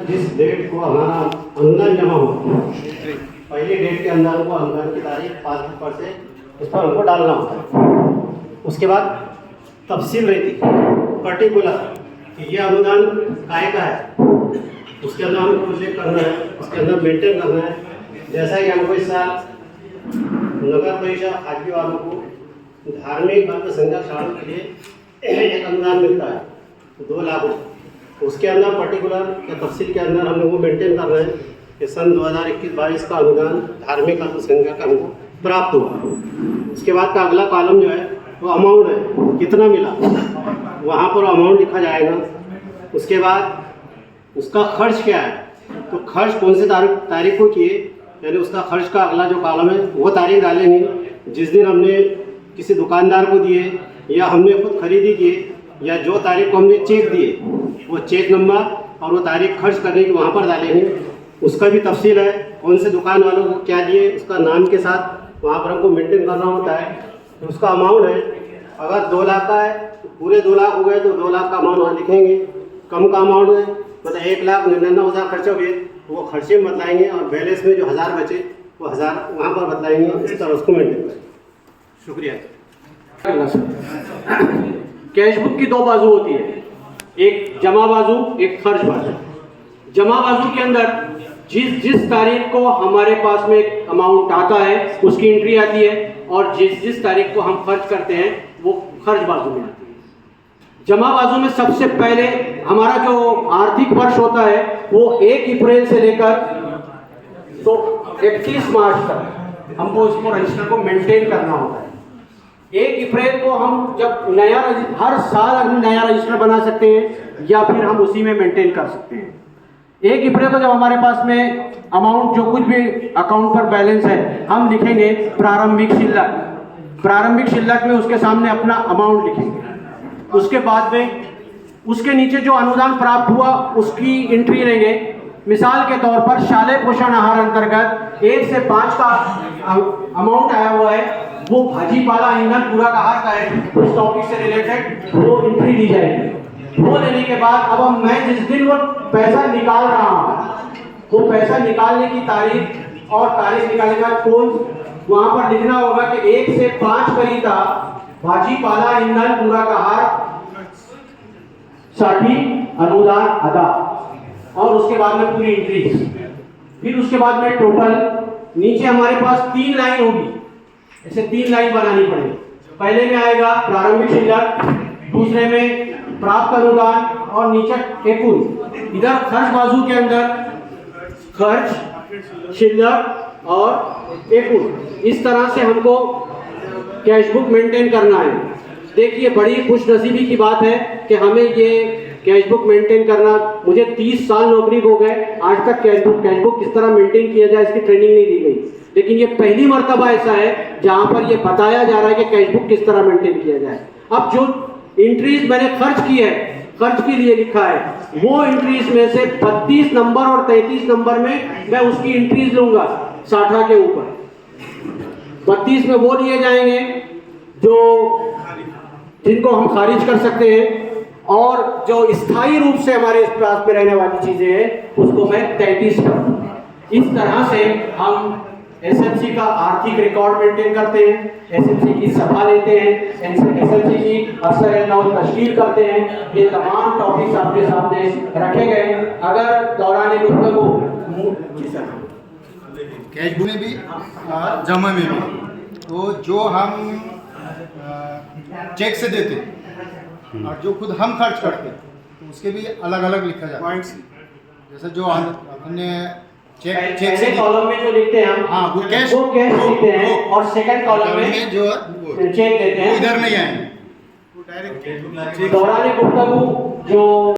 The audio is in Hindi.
जिस डेट को हमारा अनुदान जमा हुआ, पहली डेट के अंदर हमको अनुदान की तारीख पासबुक पर से उस पर हमको डालना होता है। उसके बाद तफसील रहती पर्टिकुलर कि यह अनुदान काय का है, उसके अंदर हमको उल्लेख करना है, उसके अंदर मेंटेन करना है। जैसा कि हमको इस साल नगर परिषद खाद्य वालों को धार्मिक अल्पसंख्यक शालों के लिए एक अनुदान मिलता है 2 लाख रुपये। उसके अंदर पर्टिकुलर या तफसील के अंदर हम लोग को मेंटेन कर रहे हैं कि सन 2021-22 का अनुदान धार्मिक अल्पसंख्यक हमको प्राप्त हुआ। उसके बाद का अगला कॉलम जो है वो अमाउंट है, कितना मिला वहाँ पर अमाउंट लिखा जाएगा। उसके बाद उसका खर्च क्या है, तो खर्च कौन से तारीख को किए, यानी उसका खर्च का अगला जो कॉलम है वो तारीख डालेंगे जिस दिन हमने किसी दुकानदार को दिए या हमने खुद खरीदी किए या जो तारीख को हमने चेक दिए वो चेक नंबर और वो तारीख खर्च करने की वहाँ पर डालेंगे। उसका भी तफसील है, कौन से दुकान वालों को क्या दिए उसका नाम के साथ वहाँ पर हमको मेंटेन करना होता है। तो उसका अमाउंट है, अगर 2 लाख का है तो पूरे 2 लाख हो गए तो 2 लाख का अमाउंट वहाँ लिखेंगे। कम का अमाउंट है मतलब 1,99,000 खर्च हो गए तो वो खर्चे में बतलाएंगे और बैलेंस में जो 1000 बचे वो 1000 वहाँ पर बतलाएंगे। इस तरह उसको मेंटेन करें। शुक्रिया। कैश बुक की 2 बाजू होती है, एक जमा बाजू, एक खर्च बाजू। जमा बाजू के अंदर जिस तारीख को हमारे पास में अमाउंट आता है उसकी एंट्री आती है और जिस तारीख को हम खर्च करते हैं वो खर्च बाजू में आती है। जमा बाजू में सबसे पहले हमारा जो आर्थिक वर्ष होता है वो 1 अप्रैल से लेकर तो 31 मार्च तक हमको उसको रजिस्टर को मेंटेन करना होता है। 1 अप्रैल को हम जब हर साल हम नया रजिस्टर बना सकते हैं या फिर हम उसी में मेंटेन कर सकते हैं। 1 अप्रैल को जब हमारे पास में अमाउंट जो कुछ भी अकाउंट पर बैलेंस है हम लिखेंगे प्रारंभिक शिल्लक। प्रारंभिक शिल्लक में उसके सामने अपना अमाउंट लिखेंगे। उसके बाद में उसके नीचे जो अनुदान प्राप्त हुआ उसकी एंट्री लेंगे। मिसाल के तौर पर शालेय पोषण आहार अंतर्गत 1 से 5 का अमाउंट आया हुआ है, वो भाजीपाला ईंधन पूरक आहार का है, उस टॉपिक से रिलेटेड वो एंट्री दी जाएगी। वो लेने के बाद अब मैं जिस दिन वो पैसा निकाल रहा हूँ वो पैसा निकालने की तारीख और तारीख निकालने का कोड वहाँ पर लिखना होगा कि 1 से 5 करीता भाजीपाला ईंधन पूरक आहार साठी अनुदान अदा, और उसके बाद में पूरी एंट्री। फिर उसके बाद में टोटल नीचे हमारे पास 3 लाइन होगी, ऐसे 3 लाइन बनानी पड़ेगी। पहले में आएगा प्रारंभिक शिल्लक, दूसरे में प्राप्त अनुदान और नीचे एकूण। इधर खर्च बाजू के अंदर खर्च, शिल्लक और एकूण। इस तरह से हमको कैश बुक मेंटेन करना है। देखिए बड़ी खुशनसीबी की बात है कि हमें ये कैश बुक मेंटेन करना, मुझे 30 साल नौकरी हो गए, आज तक कैश बुक किस तरह मेंटेन किया जाए इसकी ट्रेनिंग नहीं दी गई। लेकिन ये पहली मर्तबा ऐसा है जहां पर ये बताया जा रहा है कि कैश बुक किस तरह मेंटेन किया जाए। अब जो एंट्रीज मैंने खर्च की है, खर्च के लिए लिखा है, वो एंट्रीज में से 32 नंबर और 33 नंबर में मैं उसकी एंट्रीज लूंगा 60 के ऊपर। 32 में वो लिए जाएंगे जिनको हम खारिज कर सकते हैं, और जो स्थायी रूप से हमारे इस पास में रहने वाली चीजें हैं उसको मैं 33 करूंगा। इस तरह से हम एसएमसी का आर्थिक रिकॉर्ड मेंटेन करते हैं, एसएमसी की सभा लेते हैं, एसएमसी की अक्सर नौ तश्कील करते हैं। ये तमाम टॉपिक्स आपके सामने रखे गए। अगर दौरान गुफ्तगू कैश बुक में भी जमा में भी तो जो हम चेक से देते और जो खुद हम खर्च करते तो उसके भी अलग अलग लिखा जाता है। जैसे जो हमने चेक से कॉलम में जो लिखते हैं हम, हाँ वो कैश लिखते हैं, और सेकंड कॉलम में जो चेक देते हैं, इधर नहीं आएंगे। दौरान गुफ्तगू जो